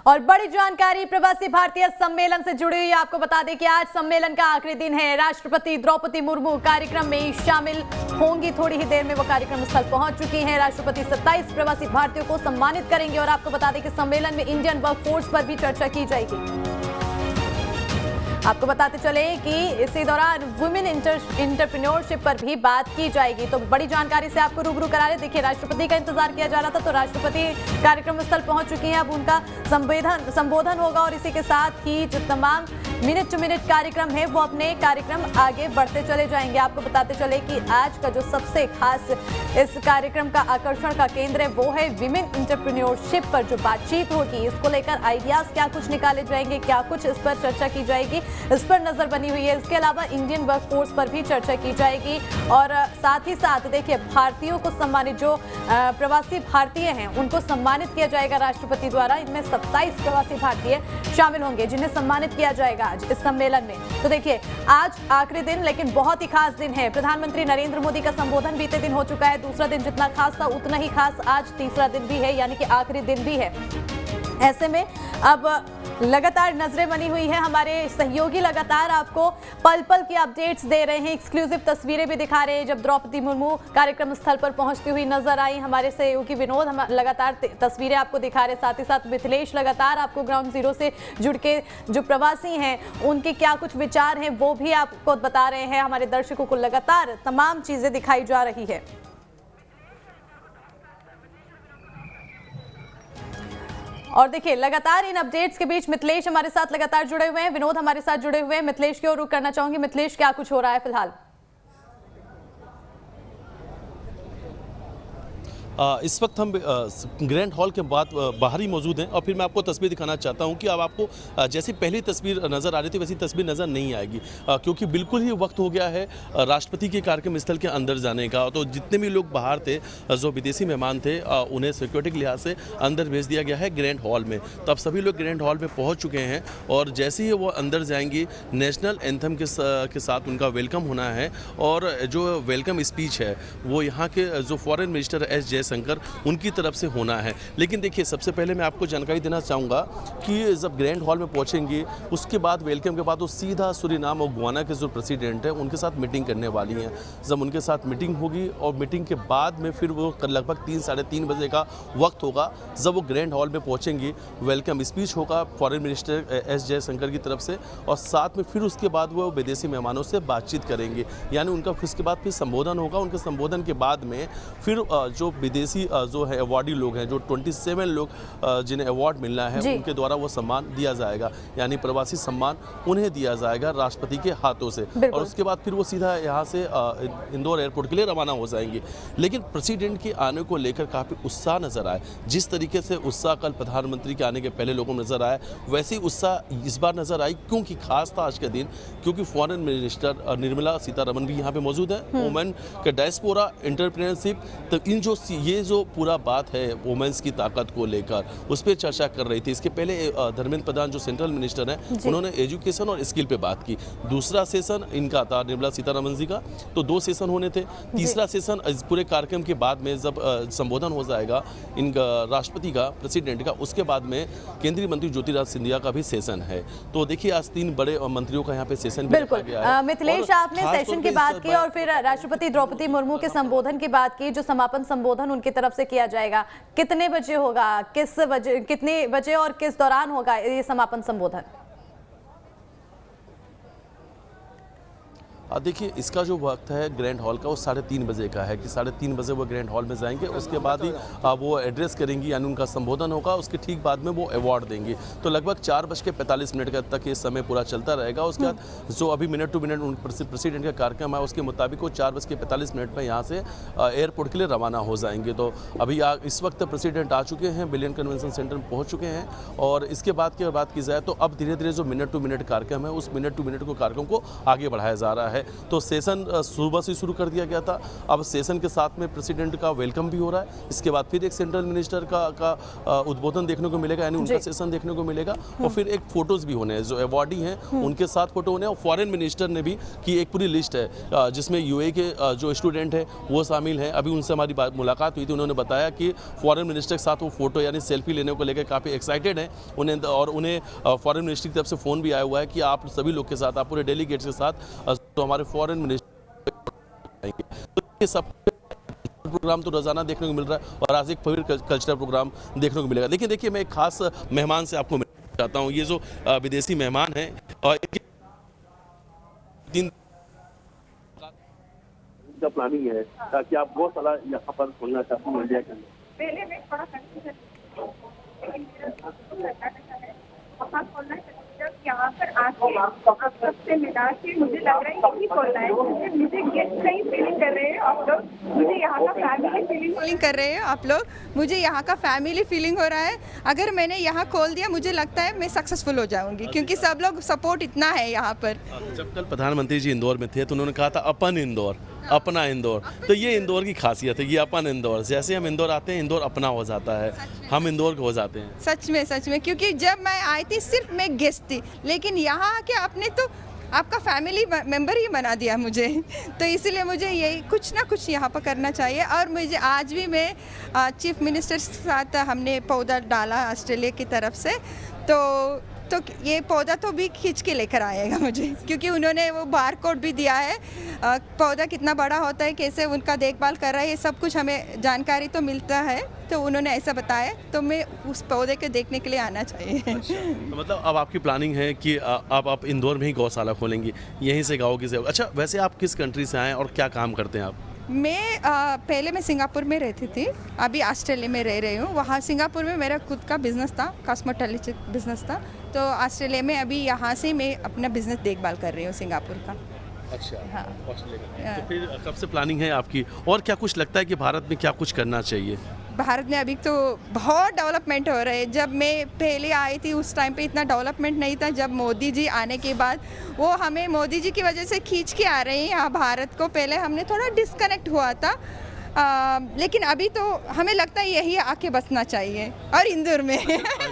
और बड़ी जानकारी प्रवासी भारतीय सम्मेलन से जुड़ी हुई है। आपको बता दें कि आज सम्मेलन का आखिरी दिन है। राष्ट्रपति द्रौपदी मुर्मू कार्यक्रम में शामिल होंगी। थोड़ी ही देर में वो कार्यक्रम स्थल पहुंच चुकी हैं। राष्ट्रपति 27 प्रवासी भारतीयों को सम्मानित करेंगे और आपको बता दें कि सम्मेलन में इंडियन वर्कफोर्स पर भी चर्चा की जाएगी। आपको बताते चले कि इसी दौरान वुमेन एंटरप्रेन्योरशिप पर भी बात की जाएगी। तो बड़ी जानकारी से आपको रूबरू करा रहे। देखिए, राष्ट्रपति का इंतजार किया जा रहा था, तो राष्ट्रपति कार्यक्रम स्थल पहुंच चुकी हैं। अब उनका संबोधन होगा और इसी के साथ ही जो तमाम मिनट टू मिनट कार्यक्रम है वो अपने कार्यक्रम आगे बढ़ते चले जाएंगे। आपको बताते चले कि आज का जो सबसे खास इस कार्यक्रम का आकर्षण का केंद्र है वो है विमेन एंटरप्रेन्योरशिप पर जो बातचीत होगी। इसको लेकर आइडियाज क्या कुछ निकाले जाएंगे, क्या कुछ इस पर चर्चा की जाएगी, इस पर नजर बनी हुई है। इसके अलावा इंडियन वर्कफोर्स पर भी चर्चा की जाएगी और साथ ही साथ देखिए, भारतीयों को सम्मानित जो प्रवासी भारतीय हैं उनको सम्मानित किया जाएगा राष्ट्रपति द्वारा। इनमें 27 प्रवासी भारतीय शामिल होंगे जिन्हें सम्मानित किया जाएगा आज इस सम्मेलन में। तो देखिए, आज आखिरी दिन लेकिन बहुत ही खास दिन है। प्रधानमंत्री नरेंद्र मोदी का संबोधन बीते दिन हो चुका है। दूसरा दिन जितना खास था उतना ही खास आज तीसरा दिन भी है, यानी कि आखिरी दिन भी है। ऐसे में अब लगातार नजरें बनी हुई है। हमारे सहयोगी लगातार आपको पल पल की अपडेट्स दे रहे हैं, एक्सक्लूसिव तस्वीरें भी दिखा रहे हैं। जब द्रौपदी मुर्मू कार्यक्रम स्थल पर पहुंचती हुई नजर आई, हमारे सहयोगी विनोद हम लगातार तस्वीरें आपको दिखा रहे। साथ ही साथ मिथिलेश लगातार आपको ग्राउंड जीरो से जुड़ के जो प्रवासी हैं उनके क्या कुछ विचार हैं वो भी आपको बता रहे हैं। हमारे दर्शकों को लगातार तमाम चीजें दिखाई जा रही है। और देखिए, लगातार इन अपडेट्स के बीच मिथिलेश हमारे साथ लगातार जुड़े हुए हैं, विनोद हमारे साथ जुड़े हुए हैं। मिथिलेश की ओर रुख करना चाहूंगी। मिथिलेश, क्या कुछ हो रहा है फिलहाल? इस वक्त हम ग्रैंड हॉल के बाद बाहर ही मौजूद हैं और फिर मैं आपको तस्वीर दिखाना चाहता हूं कि अब आपको जैसी पहली तस्वीर नज़र आ रही थी वैसी तस्वीर नज़र नहीं आएगी, क्योंकि बिल्कुल ही वक्त हो गया है राष्ट्रपति के कार्यक्रम स्थल के अंदर जाने का। तो जितने भी लोग बाहर थे, जो विदेशी मेहमान थे, उन्हें सिक्योरिटी के लिहाज से अंदर भेज दिया गया है ग्रैंड हॉल में। तो अब सभी लोग ग्रैंड हॉल में पहुँच चुके हैं और जैसे ही वो अंदर जाएंगी नेशनल एंथम के साथ उनका वेलकम होना है। और जो वेलकम स्पीच है वो यहाँ के जो फॉरेन मिनिस्टर एस जयशंकर उनकी तरफ से होना है। लेकिन देखिए, सबसे पहले मैं आपको जानकारी देना चाहूँगा कि जब ग्रैंड हॉल में पहुँचेंगे उसके बाद वेलकम के बाद वो सीधा सूरीनाम और गुयाना के जो प्रेसिडेंट हैं उनके साथ मीटिंग करने वाली हैं। जब उनके साथ मीटिंग होगी और मीटिंग के बाद में फिर वो लगभग 3 साढ़े 3 बजे का वक्त होगा जब वो ग्रैंड हॉल में पहुँचेंगी। वेलकम स्पीच होगा फॉरेन मिनिस्टर एस जयशंकर की तरफ से और साथ में फिर उसके बाद वो विदेशी मेहमानों से बातचीत करेंगे, यानी उनका उसके बाद फिर संबोधन होगा। उनके संबोधन के बाद में फिर जो विदेशी जो है अवार्डी लोग हैं, जो 27 लोग जिन्हें अवार्ड मिलना है उनके द्वारा वो सम्मान दिया जाएगा, यानी प्रवासी सम्मान उन्हें दिया जाएगा राष्ट्रपति के हाथों से। और उसके बाद फिर वो सीधा यहाँ से इंदौर एयरपोर्ट के लिए रवाना हो जाएंगे। लेकिन प्रेसिडेंट के आने को लेकर काफ़ी उत्साह नजर आया। जिस तरीके से उत्साह कल प्रधानमंत्री के आने के पहले लोगों को नजर आया, वैसे ही उत्साह इस बार नजर आई। क्योंकि खास था आज के दिन, क्योंकि फॉरेन मिनिस्टर निर्मला सीतारमण भी यहाँ पे मौजूद है। वुमेन के डायस्पोरा एंटरप्रेन्योरशिप, तो इन ये जो पूरा बात है वुमेन्स की ताकत को लेकर उस पर चर्चा कर रही थी। इसके पहले धर्मेंद्र प्रधान जो सेंट्रल मिनिस्टर हैं उन्होंने एजुकेशन और स्किल पे बात की। दूसरा सेशन इनका था निर्मला सीतारमण जी का, तो 2 सेशन होने थे। तीसरा सेशन इस पूरे कार्यक्रम के बाद में जब संबोधन हो जाएगा इनका राष्ट्रपति का, प्रेसिडेंट का, उसके बाद में केंद्रीय मंत्री ज्योतिरादित्य सिंधिया का भी सेशन है। तो देखिए, आज 3 बड़े मंत्रियों का यहाँ पे सेशन भी रखा गया है। मिथिलेश, आपने सेशन की बात की और फिर राष्ट्रपति द्रौपदी मुर्मू के संबोधन की बात की। जो समापन संबोधन उनकी तरफ से किया जाएगा, कितने बजे होगा, किस बजे, कितने बजे और किस दौरान होगा ये समापन संबोधन? देखिए, इसका जो वक्त है ग्रैंड हॉल का वो 3:30 बजे का है कि 3:30 बजे वो ग्रैंड हॉल में जाएंगे। उसके बाद ही वो एड्रेस करेंगी, यानी उनका संबोधन होगा। उसके ठीक बाद में वो अवार्ड देंगी। तो लगभग 4:45 तक ये समय पूरा चलता रहेगा। उसके बाद जो अभी मिनट टू मिनट प्रेसिडेंट का कार्यक्रम है उसके मुताबिक वो 4:45 में यहाँ से एयरपोर्ट के लिए रवाना हो जाएंगे। तो अभी इस वक्त प्रेसिडेंट आ चुके हैं, बिलियन कन्वेंशन सेंटर में पहुँच चुके हैं। और इसके बाद की बात की जाए तो अब धीरे धीरे जो मिनट टू मिनट कार्यक्रम है उस मिनट टू मिनट को कार्यक्रम को आगे बढ़ाया जा रहा है। है तो सेशन सुबह से शुरू कर दिया गया था। अब सेशन के साथ में प्रेसिडेंट का वेलकम भी हो रहा है। इसके बाद फिर एक सेंट्रल मिनिस्टर का उद्बोधन देखने को मिलेगा, यानी उनका सेशन देखने को मिलेगा। और फिर एक फोटोज भी होने हैं, जो अवार्डी हैं उनके साथ फोटो होने हैं। और फॉरेन मिनिस्टर ने भी की एक पूरी लिस्ट है जिसमें यूएई के जो स्टूडेंट हैं वो शामिल हैं। अभी उनसे हमारी मुलाकात हुई थी, उन्होंने बताया कि फॉरेन मिनिस्टर के साथ वो फोटो यानी सेल्फी लेने को लेकर काफ़ी एक्साइटेड हैं उन्हें फॉरेन मिनिस्ट्री की तरफ से फ़ोन भी आया हुआ है कि आप सभी लोग के साथ, आप पूरे डेलीगेट्स के साथ तो हमारे फॉरेन मिनिस्टर आएंगे। तो ये सब प्रोग्राम तो रोजाना देखने को मिल रहा है और आज एक पवित्र कल्चरल प्रोग्राम देखने को मिलेगा। देखिए मैं एक खास मेहमान से आपको मिलना चाहता हूँ। ये जो विदेशी मेहमान हैं और दिन का प्लानिंग है कि आप गौशाला यहाँ पर खोलना चाहते हैं इंडिया के अंदर। पहले मैं थोड़ा कंफ्यूजन वहाँ खोलना है, जब यहाँ पर आके आप सबसे मिला के मुझे लग रहा है यही खोलना है। मुझे गेस्ट नहीं फीलिंग कर रहे हैं आप लोग, मुझे यहाँ का फैमिली फीलिंग कर रहे हैं आप लोग, मुझे यहाँ का फैमिली फीलिंग हो रहा है। अगर मैंने यहाँ खोल दिया मुझे लगता है मैं सक्सेसफुल हो जाऊंगी, क्योंकि सब लोग सपोर्ट इतना है यहाँ पर। जब कल प्रधानमंत्री जी इंदौर में थे तो उन्होंने कहा था अपन इंदौर, अपना इंदौर। तो ये इंदौर की खासियत है, ये अपन इंदौर। जैसे हम इंदौर आते हैं इंदौर अपना हो जाता है, हम इंदौर के हो जाते हैं। सच में, क्योंकि जब मैं आई थी सिर्फ मैं गेस्ट थी, लेकिन यहाँ आके आपने तो आपका फैमिली मेंबर ही बना दिया मुझे। तो इसीलिए मुझे यही कुछ ना कुछ यहाँ पर करना चाहिए। और मुझे आज भी मैं चीफ मिनिस्टर के साथ हमने पौधा डाला ऑस्ट्रेलिया की तरफ से, तो ये पौधा तो भी खींच के लेकर आएगा मुझे, क्योंकि उन्होंने वो बार कोड भी दिया है पौधा कितना बड़ा होता है, कैसे उनका देखभाल कर रहा है, ये सब कुछ हमें जानकारी तो मिलता है। तो उन्होंने ऐसा बताया, तो मैं उस पौधे के देखने के लिए आना चाहिए। तो मतलब अब आपकी प्लानिंग है कि अब आप इंदौर में ही गौशाला खोलेंगी, यहीं से गाँव की सेवा। अच्छा, वैसे आप किस कंट्री से आए और क्या काम करते हैं आप? मैं पहले मैं सिंगापुर में रहती थी, अभी ऑस्ट्रेलिया में रह रही हूँ। वहाँ सिंगापुर में मेरा खुद का बिज़नेस था, कॉस्मेटोलॉजी बिज़नेस था। तो ऑस्ट्रेलिया में अभी यहाँ से मैं अपना बिज़नेस देखभाल कर रही हूँ सिंगापुर का। अच्छा, हाँ। ऑस्ट्रेलिया। तो फिर कब से प्लानिंग है आपकी, और क्या कुछ लगता है कि भारत में क्या कुछ करना चाहिए? भारत में अभी तो बहुत डेवलपमेंट हो रहा है। जब मैं पहले आई थी उस टाइम पे इतना डेवलपमेंट नहीं था। जब मोदी जी आने के बाद वो हमें मोदी जी की वजह से खींच के आ रहे हैं यहाँ भारत को। पहले हमने थोड़ा डिस्कनेक्ट हुआ था, लेकिन अभी तो हमें लगता है यही आके बसना चाहिए, और इंदौर में।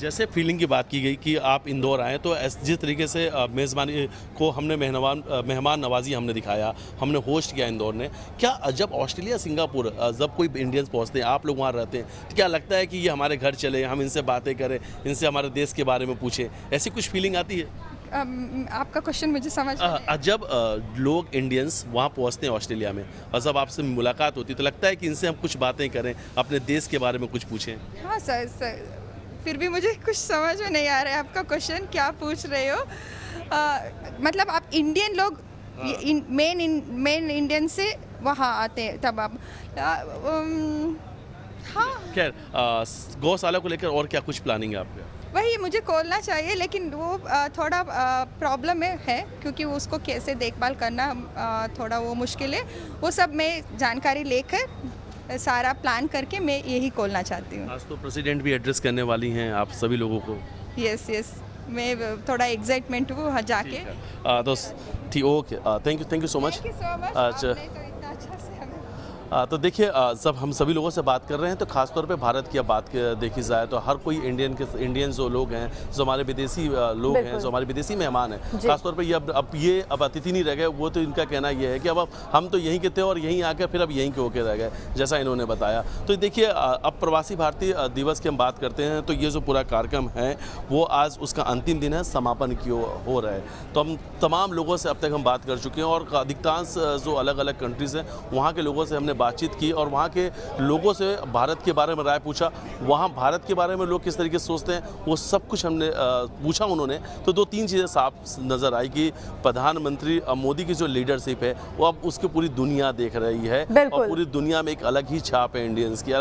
जैसे फीलिंग की बात की गई कि आप इंदौर आए, तो जिस तरीके से मेज़बानी को हमने मेहमान नवाजी हमने दिखाया, हमने होस्ट किया इंदौर ने। क्या जब ऑस्ट्रेलिया सिंगापुर जब कोई इंडियंस पहुंचते हैं, आप लोग वहाँ रहते हैं, तो क्या लगता है कि ये हमारे घर चले, हम इनसे बातें करें, इनसे हमारे देश के बारे में पूछें, ऐसी कुछ फीलिंग आती है? आपका क्वेश्चन मुझे समझ जब लोग इंडियंस वहाँ पहुँचते हैं ऑस्ट्रेलिया में और जब आपसे मुलाकात होती है, तो लगता है कि इनसे हम कुछ बातें करें, अपने देश के बारे में कुछ पूछें? हाँ सर, फिर भी मुझे कुछ समझ में नहीं आ रहा है आपका क्वेश्चन क्या पूछ रहे हो। मतलब आप इंडियन लोग मेन इंडियन से वहाँ आते हैं तब आप हाँ। खैर, गौशाला को लेकर और क्या कुछ प्लानिंग है आपका? वही मुझे खोलना चाहिए, लेकिन वो थोड़ा प्रॉब्लम है, क्योंकि उसको कैसे देखभाल करना थोड़ा वो मुश्किल है। वो सब मैं जानकारी लेकर सारा प्लान करके मैं यही खोलना चाहती हूँ। आज तो प्रेसिडेंट भी एड्रेस करने वाली हैं आप सभी लोगों को। यस, मैं थोड़ा एक्साइटमेंट हूँ वहाँ जाके। तो ठीक, okay, thank you so much. अच्छा, तो देखिए, जब हम सभी लोगों से बात कर रहे हैं तो खासतौर पे भारत की अब बात देखी जाए तो हर कोई इंडियन जो लोग हैं, जो हमारे विदेशी लोग हैं, जो हमारे विदेशी मेहमान हैं, खासतौर पे ये अब अतिथि नहीं रह गए। वो तो इनका कहना ये है कि अब हम तो यहीं के थे और यहीं आकर फिर अब यहीं के होके रह गए, जैसा इन्होंने बताया। तो देखिए, अब प्रवासी भारतीय दिवस की हम बात करते हैं तो ये जो पूरा कार्यक्रम है वो आज उसका अंतिम दिन है, समापन की हो रहा है। तो हम तमाम लोगों से अब तक हम बात कर चुके हैं और अधिकांश जो अलग अलग कंट्रीज़ हैं वहाँ के लोगों से हमने बातचीत की और वहाँ के लोगों से भारत के बारे में राय पूछा। वहाँ भारत के बारे में लोग किस तरीके से सोचते हैं वो सब कुछ हमने पूछा उन्होंने। तो 2-3 चीज़ें साफ नज़र आई कि प्रधानमंत्री मोदी की जो लीडरशिप है वो अब उसकी पूरी दुनिया देख रही है और पूरी दुनिया में एक अलग ही छाप है इंडियंस की,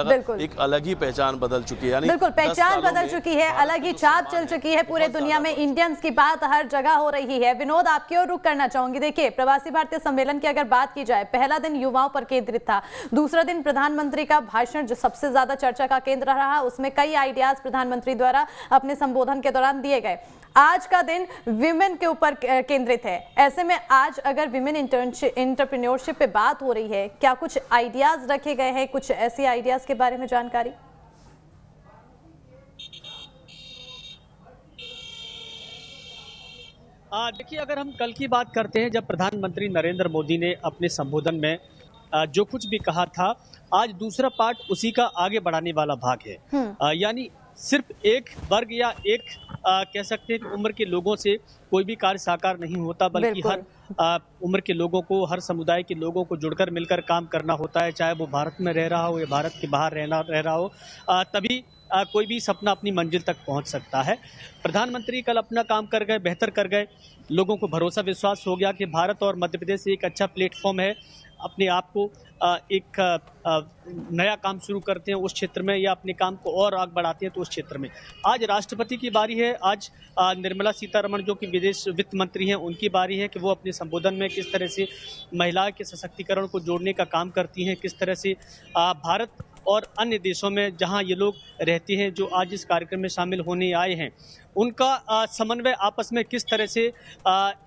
एक अलग ही पहचान बदल चुकी है। यानी बिल्कुल पहचान बदल चुकी है, अलग ही छाप चल चुकी है पूरे दुनिया में। इंडियंस की बात हर जगह हो रही है। विनोद, आपकी ओर रुख करना चाहूंगी। देखिए, प्रवासी भारतीय सम्मेलन की अगर बात की जाए, पहला दिन युवाओं पर केंद्रित था, दूसरा दिन प्रधानमंत्री का भाषण जो सबसे ज्यादा चर्चा का केंद्र रहा, उसमें कई आइडियाज प्रधानमंत्री द्वारा अपने संबोधन के दौरान दिए गए। आज का दिन विमेन के ऊपर केंद्रित है। ऐसे में आज अगर विमेन एंटरप्रेन्योरशिप पे बात हो रही है, क्या कुछ आइडियाज रखे गए हैं, कुछ ऐसे आइडियाज के बारे में जानकारी? देखिए, अगर हम कल की बात करते हैं, जब प्रधानमंत्री नरेंद्र मोदी ने अपने संबोधन में जो कुछ भी कहा था, आज दूसरा पार्ट उसी का आगे बढ़ाने वाला भाग है। यानी सिर्फ एक वर्ग या एक कह सकते हैं कि उम्र के लोगों से कोई भी कार्य साकार नहीं होता, बल्कि हर उम्र के लोगों को, हर समुदाय के लोगों को जुड़कर मिलकर काम करना होता है। चाहे वो भारत में रह रहा हो या भारत के बाहर रह रहा हो, तभी कोई भी सपना अपनी मंजिल तक पहुंच सकता है। प्रधानमंत्री कल अपना काम कर गए, बेहतर कर गए। लोगों को भरोसा विश्वास हो गया कि भारत और मध्य प्रदेश एक अच्छा प्लेटफॉर्म है, अपने आप को एक नया काम शुरू करते हैं उस क्षेत्र में, या अपने काम को और आगे बढ़ाते हैं तो उस क्षेत्र में। आज राष्ट्रपति की बारी है। आज निर्मला सीतारमण जो कि विदेश वित्त मंत्री हैं, उनकी बारी है कि वो अपने संबोधन में किस तरह से महिला के सशक्तिकरण को जोड़ने का काम करती हैं, किस तरह से भारत और अन्य देशों में जहां ये लोग रहते हैं, जो आज इस कार्यक्रम में शामिल होने आए हैं, उनका समन्वय आपस में किस तरह से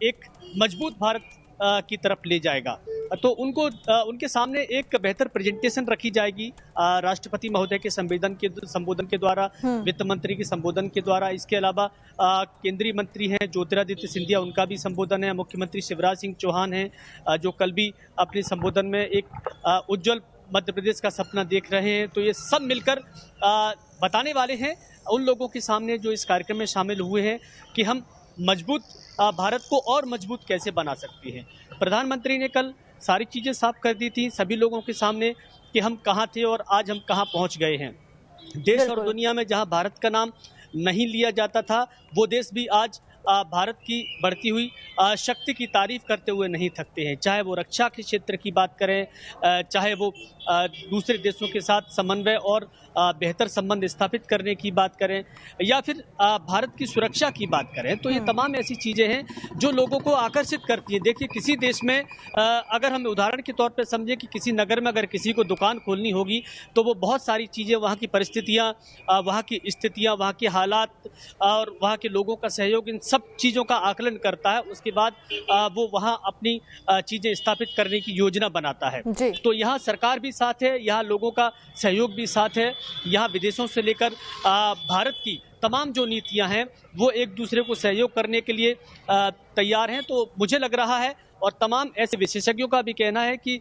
एक मजबूत भारत की तरफ ले जाएगा। तो उनके सामने एक बेहतर प्रेजेंटेशन रखी जाएगी राष्ट्रपति महोदय के संबोधन के द्वारा, वित्त मंत्री के संबोधन के द्वारा। इसके अलावा केंद्रीय मंत्री हैं ज्योतिरादित्य सिंधिया, उनका भी संबोधन है। मुख्यमंत्री शिवराज सिंह चौहान हैं जो कल भी अपने संबोधन में एक उज्जवल मध्य प्रदेश का सपना देख रहे हैं। तो ये सब मिलकर बताने वाले हैं उन लोगों के सामने जो इस कार्यक्रम में शामिल हुए हैं कि हम मजबूत भारत को और मजबूत कैसे बना सकते हैं। प्रधानमंत्री ने कल सारी चीज़ें साफ कर दी थी सभी लोगों के सामने कि हम कहाँ थे और आज हम कहाँ पहुँच गए हैं। देश और दुनिया में जहाँ भारत का नाम नहीं लिया जाता था, वो देश भी आज भारत की बढ़ती हुई शक्ति की तारीफ करते हुए नहीं थकते हैं। चाहे वो रक्षा के क्षेत्र की बात करें, चाहे वो दूसरे देशों के साथ समन्वय और बेहतर संबंध स्थापित करने की बात करें, या फिर भारत की सुरक्षा की बात करें, तो ये तमाम ऐसी चीज़ें हैं जो लोगों को आकर्षित करती हैं। देखिए, किसी देश में अगर हम उदाहरण के तौर पर समझें कि किसी नगर में अगर किसी को दुकान खोलनी होगी, तो वो बहुत सारी चीज़ें, वहाँ की परिस्थितियाँ, वहाँ की स्थितियाँ, वहाँ के हालात और वहाँ के लोगों का सहयोग, इन सब चीज़ों का आकलन करता है। उसके बाद वो वहाँ अपनी चीज़ें स्थापित करने की योजना बनाता है। तो यहाँ सरकार भी साथ है, यहाँ लोगों का सहयोग भी साथ है, यहाँ विदेशों से लेकर भारत की तमाम जो नीतियाँ हैं वो एक दूसरे को सहयोग करने के लिए तैयार हैं। तो मुझे लग रहा है, और तमाम ऐसे विशेषज्ञों का भी कहना है कि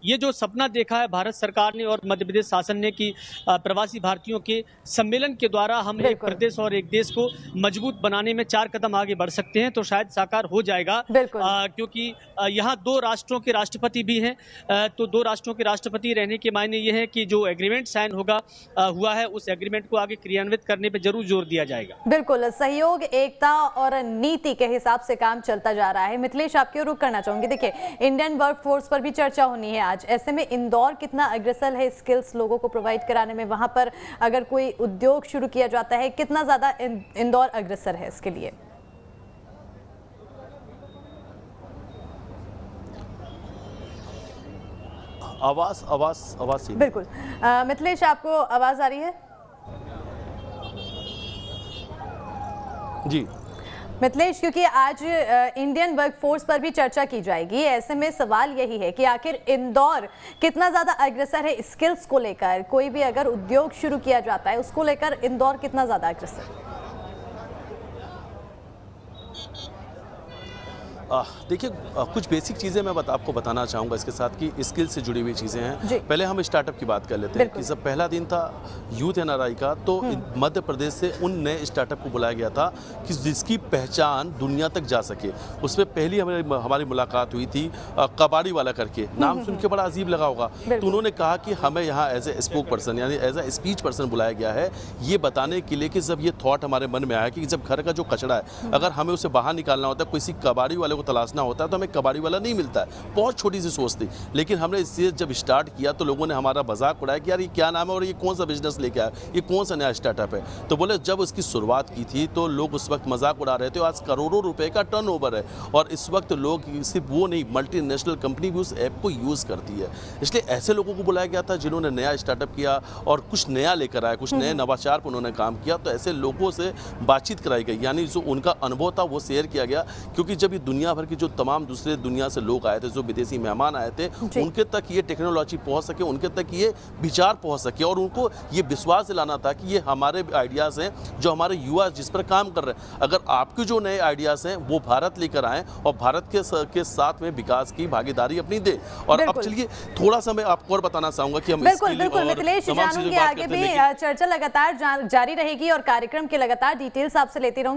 ये जो सपना देखा है भारत सरकार ने और मध्य प्रदेश शासन ने कि प्रवासी भारतीयों के सम्मेलन के द्वारा हम एक प्रदेश और एक देश को मजबूत बनाने में 4 कदम आगे बढ़ सकते हैं, तो शायद साकार हो जाएगा। क्योंकि यहाँ 2 राष्ट्रों के राष्ट्रपति भी हैं। तो 2 राष्ट्रों के राष्ट्रपति रहने के मायने ये है कि जो एग्रीमेंट साइन हुआ है, उस एग्रीमेंट को आगे क्रियान्वित करने पर जरूर जोर दिया जाएगा। बिल्कुल, सहयोग, एकता और नीति के हिसाब से काम चलता जा रहा है। मिथिलेश, आपके रुख करना चाहूंगी। देखिए, इंडियन वर्क फोर्स पर भी चर्चा होनी है आज। ऐसे में इंदौर कितना अग्रसर है स्किल्स लोगों को प्रोवाइड कराने में? वहां पर अगर कोई उद्योग शुरू किया जाता है, कितना ज्यादा इंदौर अग्रसर है इसके लिए? आवाज बिल्कुल। मिथिलेश, आपको आवाज आ रही है? जी मिथिलेश, क्योंकि आज इंडियन वर्कफोर्स पर भी चर्चा की जाएगी, ऐसे में सवाल यही है कि आखिर इंदौर कितना ज़्यादा अग्रसर है स्किल्स को लेकर? कोई भी अगर उद्योग शुरू किया जाता है उसको लेकर इंदौर कितना ज़्यादा अग्रसर है? देखिए, कुछ बेसिक चीज़ें मैं आपको बताना चाहूँगा इसके साथ कि स्किल से जुड़ी हुई चीज़ें हैं। पहले हम स्टार्टअप की बात कर लेते हैं कि जब पहला दिन था यूथ एनआरआई का, तो मध्य प्रदेश से उन नए स्टार्टअप को बुलाया गया था कि जिसकी पहचान दुनिया तक जा सके। उसमें पहली हमारी मुलाकात हुई थी कबाड़ी वाला करके, नाम सुन के बड़ा अजीब लगा होगा। तो उन्होंने कहा कि हमें यहाँ एज ए स्पोक पर्सन यानी एज ए स्पीच पर्सन बुलाया गया है, ये बताने के लिए कि जब ये थॉट हमारे मन में आया कि जब घर का जो कचरा है, अगर हमें उसे बाहर निकालना होता है, किसी कबाड़ी वाले को तलाशना होता है तो हमें कबाड़ी वाला नहीं मिलता है। बहुत छोटी सी सोच थी, लेकिन हमने इससे जब स्टार्ट किया तो लोगों ने हमारा मजाक उड़ाया कि यार ये क्या नाम है और ये कौन सा बिजनेस लेके आया, ये कौन सा नया स्टार्टअप है। तो बोले जब उसकी शुरुआत की थी तो लोग उस वक्त मजाक उड़ा रहे थे, आज करोड़ों रुपए का टर्नओवर है और इस वक्त लोग सिर्फ वो नहीं, मल्टीनेशनल कंपनी भी उस ऐप को यूज़ करती है। इसलिए ऐसे लोगों को बुलाया गया था जिन्होंने नया स्टार्टअप किया और कुछ नया लेकर आया, कुछ नए नवाचार पर उन्होंने काम किया। तो ऐसे लोगों से बातचीत कराई गई, यानी जो उनका अनुभव था वो शेयर किया गया, क्योंकि जब ये दुनिया भर की जो तमाम दूसरे दुनिया से लोग आए थे, जो विदेशी मेहमान आए थे, उनके तक ये टेक्नोलॉजी पहुंच सके, उनके तक ये विचार पहुंच सके और उनको ये विश्वास दिलाना था कि ये हमारे आइडियाज़ हैं जो हमारे युवा जिस पर काम कर रहे हैं। अगर आपके जो नए आइडियाज़ हैं वो भारत लेकर आएँ और भारत के साथ में विकास की भागीदारी अपनी दे। और अब चलिए थोड़ा सा मैं आपको और बताना चाहूँगा कि हम बिल्कुल मिथिलेश, जानूंगी आगे भी चर्चा लगातार जारी रहेगी और कार्यक्रम के लगातार डिटेल्स आपसे लेती रहूंगी।